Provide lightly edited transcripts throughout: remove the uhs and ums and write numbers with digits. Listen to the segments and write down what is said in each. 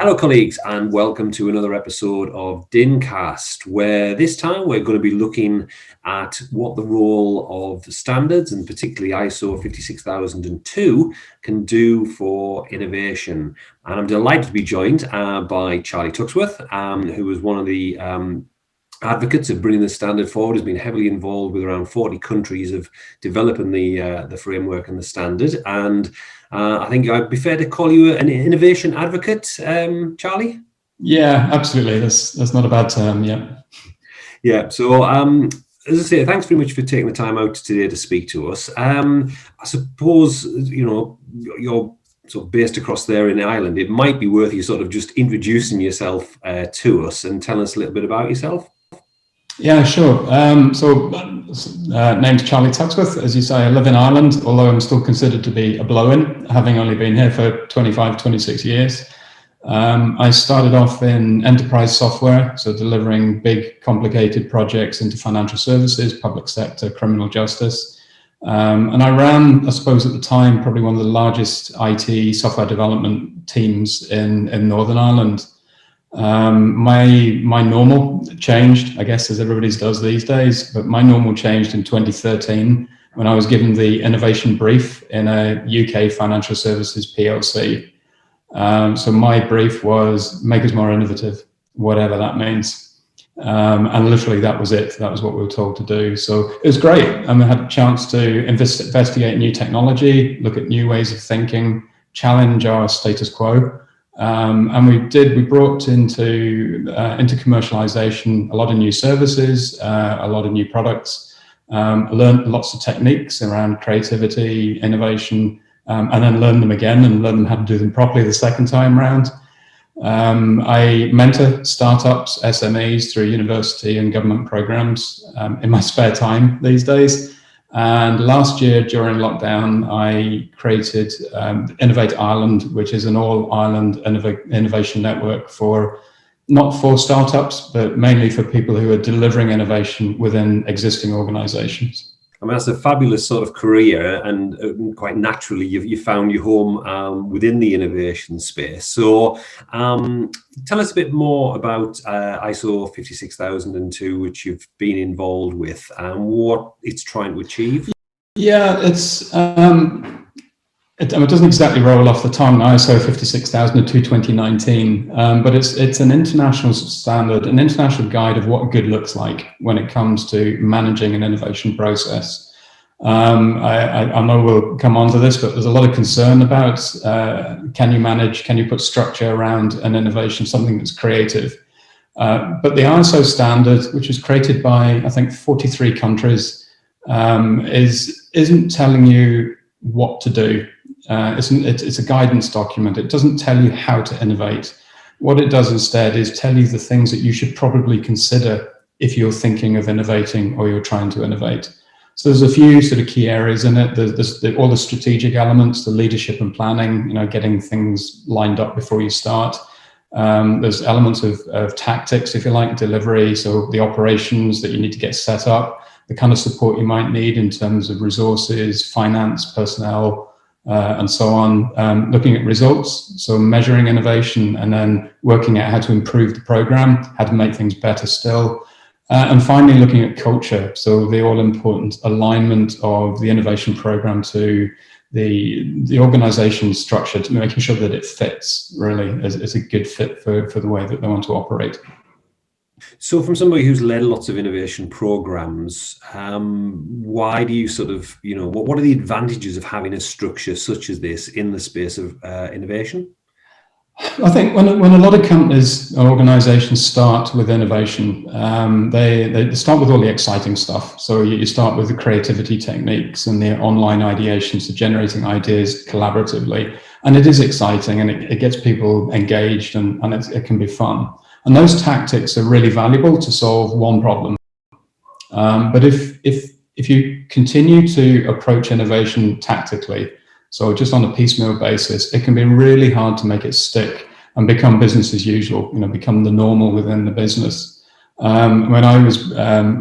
Hello colleagues, and welcome to another episode of DINCast, where this time we're going to be looking at what the role of standards, and particularly ISO 56002, can do for innovation. And I'm delighted to be joined by Charlie Tuxworth, who was one of the advocates of bringing the standard forward, has been heavily involved with around 40 countries of developing the framework and the standard. And I think I'd be fair to call you an innovation advocate, Charlie? Yeah, absolutely. That's not a bad term, yeah. Yeah, so as I say, thanks very much for taking the time out today to speak to us. I suppose, you're sort of based across there in Ireland. It might be worth you sort of just introducing yourself to us and telling us a little bit about yourself. Yeah, sure. Name's Charlie Tuxworth. As you say, I live in Ireland, although I'm still considered to be a blow-in, having only been here for 25, 26 years. I started off in enterprise software, so delivering big, complicated projects into financial services, public sector, criminal justice. And I ran, I suppose at the time, probably one of the largest IT software development teams in Northern Ireland. My normal changed, I guess, as everybody's does these days, but my normal changed in 2013 when I was given the innovation brief in a UK financial services PLC. So my brief was make us more innovative, whatever that means. And literally that was it. That was what we were told to do. So it was great. And I had a chance to investigate new technology, look at new ways of thinking, challenge our status quo. And we brought into commercialization a lot of new services, a lot of new products, learned lots of techniques around creativity, innovation, and then learned them again and learned them how to do them properly the second time round. I mentor startups, SMEs through university and government programs in my spare time these days. And last year during lockdown, I created Innovate Ireland, which is an all-Ireland innovation network not for startups, but mainly for people who are delivering innovation within existing organizations. I mean, that's a fabulous sort of career, and quite naturally you found your home within the innovation space. So tell us a bit more about ISO 56002, which you've been involved with, and what it's trying to achieve. Yeah, it doesn't exactly roll off the tongue, ISO 56002 2019, but it's an international standard, an international guide of what good looks like when it comes to managing an innovation process. I know we'll come on to this, but there's a lot of concern about can you put structure around an innovation, something that's creative. But the ISO standard, which was created by, I think, 43 countries, isn't telling you what to do. It's a guidance document. It doesn't tell you how to innovate. What it does instead is tell you the things that you should probably consider if you're thinking of innovating or you're trying to innovate. So there's a few sort of key areas in it. There's all the strategic elements, the leadership and planning, getting things lined up before you start. There's elements of tactics, if you like, delivery. So the operations that you need to get set up, the kind of support you might need in terms of resources, finance, personnel, and so on, looking at results, so measuring innovation and then working out how to improve the program, how to make things better still, and finally looking at culture, so the all-important alignment of the innovation program to the organization structure, to making sure that it fits really as a good fit for the way that they want to operate. So from somebody who's led lots of innovation programs, why do you sort of, what are the advantages of having a structure such as this in the space of innovation? I think when a lot of companies or organizations start with innovation, they start with all the exciting stuff. So you start with the creativity techniques and the online ideation, so generating ideas collaboratively. And it is exciting and it gets people engaged and it can be fun. And those tactics are really valuable to solve one problem. But if you continue to approach innovation tactically, so just on a piecemeal basis, it can be really hard to make it stick and become business as usual, become the normal within the business. When I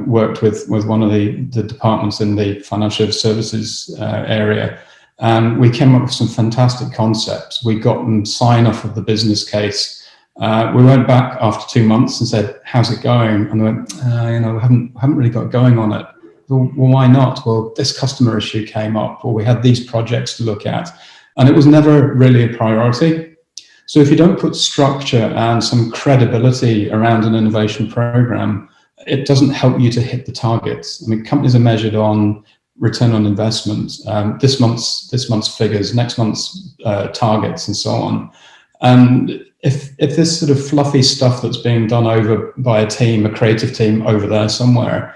worked with one of the departments in the financial services area, and we came up with some fantastic concepts. We got them sign off of the business case. We went back after 2 months and said, how's it going? And they went, we haven't really got going on it. Well, why not? Well, this customer issue came up, or we had these projects to look at, and it was never really a priority. So if you don't put structure and some credibility around an innovation program, it doesn't help you to hit the targets. I mean, companies are measured on return on investment, this month's figures, next month's targets, and so on. And if this sort of fluffy stuff that's being done over by a team, a creative team over there somewhere,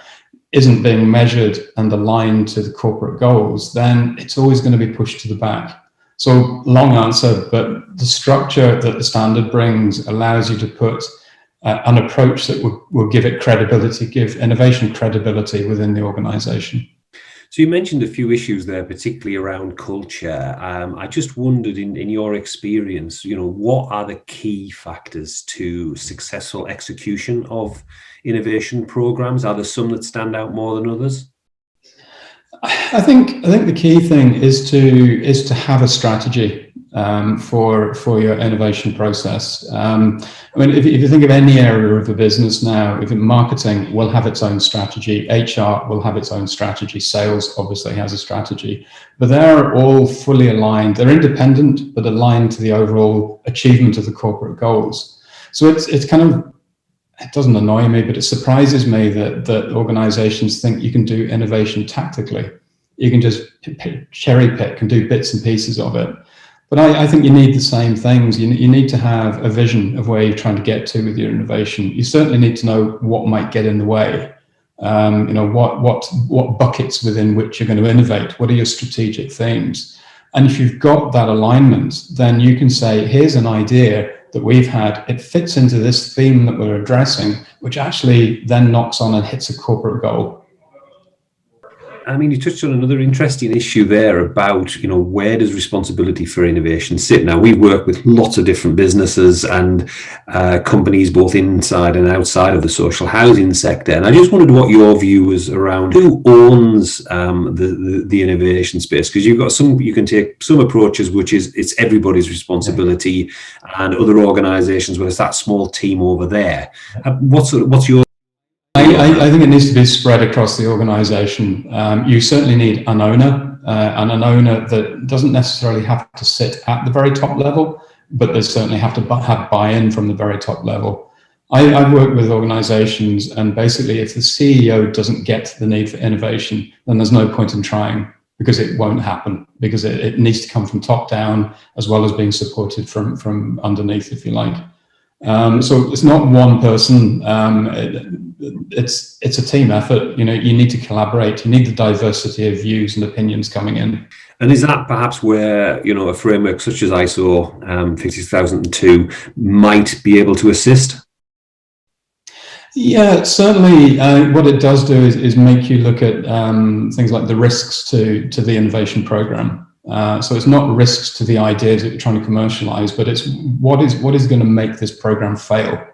isn't being measured and aligned to the corporate goals, then it's always going to be pushed to the back. So long answer, but the structure that the standard brings allows you to put an approach that will give it credibility, give innovation credibility within the organization. So you mentioned a few issues there, particularly around culture. I just wondered, in your experience, what are the key factors to successful execution of innovation programs? Are there some that stand out more than others? I think the key thing is to have a strategy for your innovation process. I mean, if you think of any area of the business now, if marketing will have its own strategy, HR will have its own strategy, sales obviously has a strategy, but they're all fully aligned. They're independent, but aligned to the overall achievement of the corporate goals. So it's kind of, it doesn't annoy me, but it surprises me that organizations think you can do innovation tactically. You can just cherry pick and do bits and pieces of it. But I think you need the same things. You need to have a vision of where you're trying to get to with your innovation. You certainly need to know what might get in the way. What buckets within which you're going to innovate. What are your strategic themes? And if you've got that alignment, then you can say, here's an idea that we've had. It fits into this theme that we're addressing, which actually then knocks on and hits a corporate goal. I mean, you touched on another interesting issue there about, where does responsibility for innovation sit? Now, we work with lots of different businesses and companies, both inside and outside of the social housing sector. And I just wondered what your view was around who owns the innovation space, because you can take some approaches, which is it's everybody's responsibility, and other organizations where it's that small team over there. What's your... I think it needs to be spread across the organization. You certainly need an owner, and an owner that doesn't necessarily have to sit at the very top level, but they certainly have to have buy-in from the very top level. I've worked with organizations, and basically if the CEO doesn't get the need for innovation, then there's no point in trying, because it won't happen, because it needs to come from top down as well as being supported from underneath, if you like. So it's not one person. It's a team effort. You need to collaborate. You need the diversity of views and opinions coming in. And is that perhaps where a framework such as ISO 56002 might be able to assist? Yeah, certainly. What it does do is make you look at things like the risks to the innovation program. So it's not risks to the ideas that you're trying to commercialize, but it's what is going to make this program fail.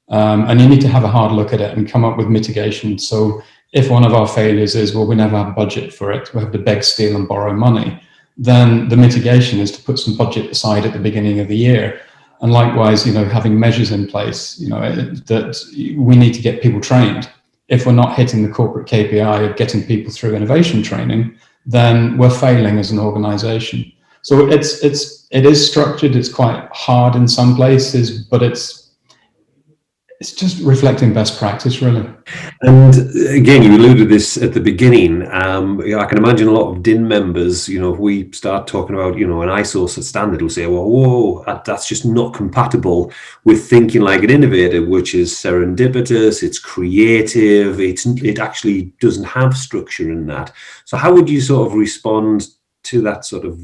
And you need to have a hard look at it and come up with mitigation. So if one of our failures is, well, we never have budget for it, we have to beg, steal and borrow money, then the mitigation is to put some budget aside at the beginning of the year. And likewise, having measures in place, that we need to get people trained. If we're not hitting the corporate KPI of getting people through innovation training, then we're failing as an organization. So it is structured. It's quite hard in some places, but it's just reflecting best practice, really. And again, you alluded to this at the beginning. I can imagine a lot of DIN members, if we start talking about, an ISO standard, will say, well, whoa, that's just not compatible with thinking like an innovator, which is serendipitous, it's creative, it actually doesn't have structure in that. So how would you sort of respond to that sort of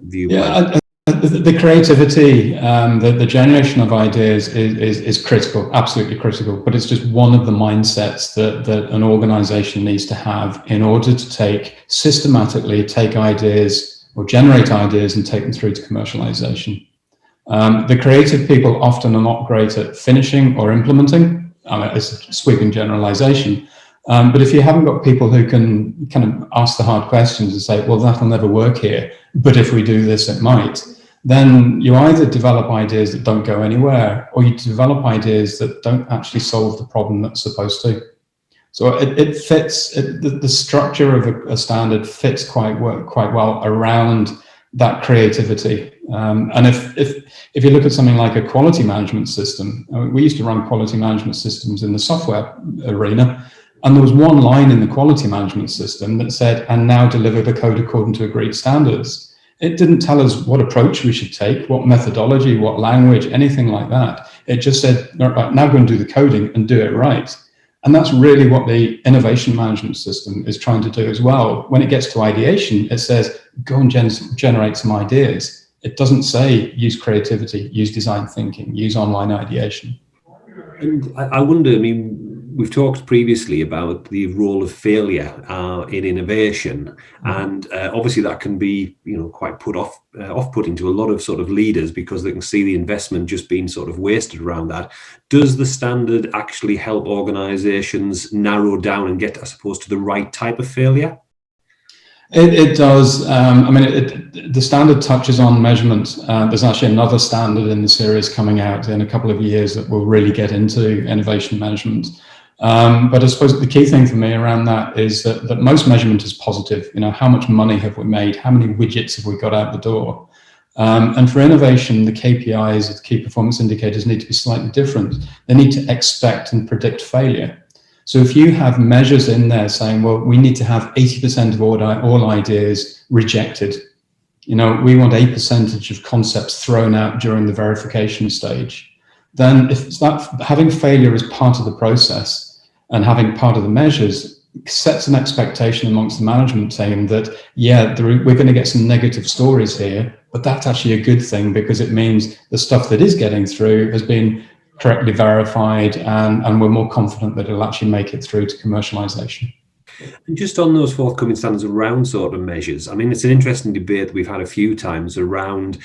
view? Yeah, the creativity, the generation of ideas is critical, absolutely critical, but it's just one of the mindsets that an organization needs to have in order to systematically take ideas or generate ideas and take them through to commercialization. The creative people often are not great at finishing or implementing. It's a sweeping generalization. But if you haven't got people who can kind of ask the hard questions and say, well, that'll never work here, but if we do this, it might, then you either develop ideas that don't go anywhere, or you develop ideas that don't actually solve the problem that's supposed to. So it fits, the structure of a standard fits quite well around that creativity. And if you look at something like a quality management system, we used to run quality management systems in the software arena, and there was one line in the quality management system that said, and now deliver the code according to agreed standards. It didn't tell us what approach we should take, what methodology, what language, anything like that. It just said, right, now go and do the coding and do it right. And that's really what the innovation management system is trying to do as well. When it gets to ideation, it says, go and generate some ideas. It doesn't say use creativity, use design thinking, use online ideation. And I wonder, I mean, we've talked previously about the role of failure in innovation, and obviously that can be, quite off-putting to a lot of sort of leaders, because they can see the investment just being sort of wasted around that. Does the standard actually help organizations narrow down and get, I suppose, to the right type of failure? It does. The standard touches on measurement. There's actually another standard in the series coming out in a couple of years that will really get into innovation management. But I suppose the key thing for me around that is that most measurement is positive. How much money have we made? How many widgets have we got out the door? And for innovation, the KPIs, the key performance indicators, need to be slightly different. They need to expect and predict failure. So if you have measures in there saying, well, we need to have 80% of all ideas rejected, we want a percentage of concepts thrown out during the verification stage, then if having failure as part of the process and having part of the measures sets an expectation amongst the management team that, we're going to get some negative stories here, but that's actually a good thing, because it means the stuff that is getting through has been correctly verified, and we're more confident that it'll actually make it through to commercialization. And just on those forthcoming standards around sort of measures, I mean, it's an interesting debate that we've had a few times around,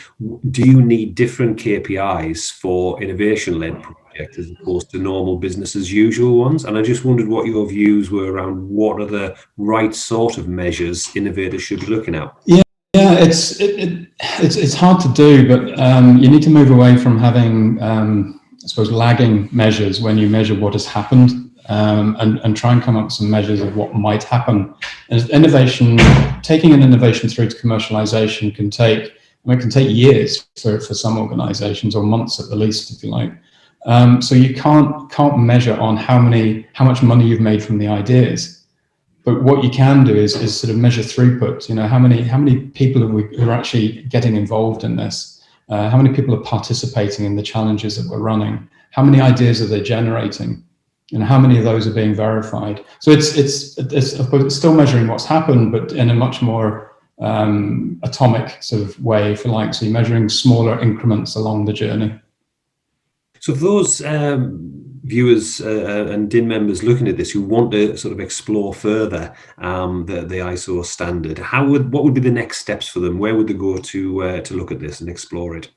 do you need different KPIs for innovation-led projects as opposed to normal business as usual ones? And I just wondered what your views were around what are the right sort of measures innovators should be looking at. Yeah, it's hard to do, but you need to move away from having I suppose lagging measures when you measure what has happened, and try and come up with some measures of what might happen. And taking an innovation through to commercialization can take years for some organizations, or months at the least, if you like. So you can't measure on how much money you've made from the ideas. But what you can do is sort of measure throughput. How many people who are actually getting involved in this? How many people are participating in the challenges that we're running? How many ideas are they generating? And how many of those are being verified? So it's still measuring what's happened, but in a much more atomic sort of way, if you like. So you're measuring smaller increments along the journey. So for those viewers and DIN members looking at this who want to sort of explore further the ISO standard, what would be the next steps for them? Where would they go to look at this and explore it?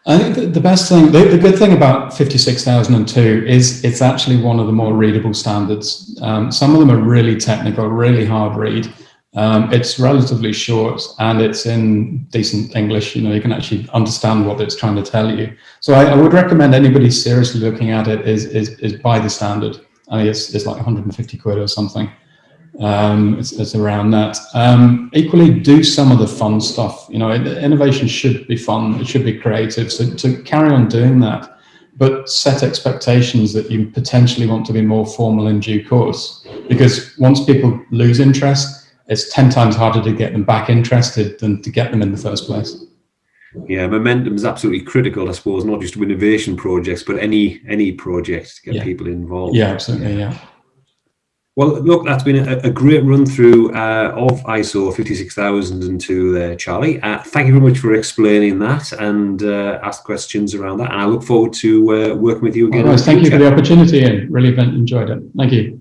I think the best thing, the good thing about 56002 is it's actually one of the more readable standards. Some of them are really technical, really hard read. It's relatively short, and it's in decent English. You can actually understand what it's trying to tell you. So I would recommend anybody seriously looking at it is buy the standard. I mean, it's like 150 quid or something. It's around that. Equally, do some of the fun stuff. Innovation should be fun. It should be creative. So to carry on doing that, but set expectations that you potentially want to be more formal in due course. Because once people lose interest, it's 10 times harder to get them back interested than to get them in the first place. Yeah, momentum is absolutely critical, I suppose, not just to innovation projects, but any project to get people involved. Yeah, absolutely, yeah. Well, look, that's been a great run through of ISO 56002 there, Charlie. Thank you very much for explaining that and ask questions around that. And I look forward to working with you again. Thank you for the opportunity, and really enjoyed it. Thank you.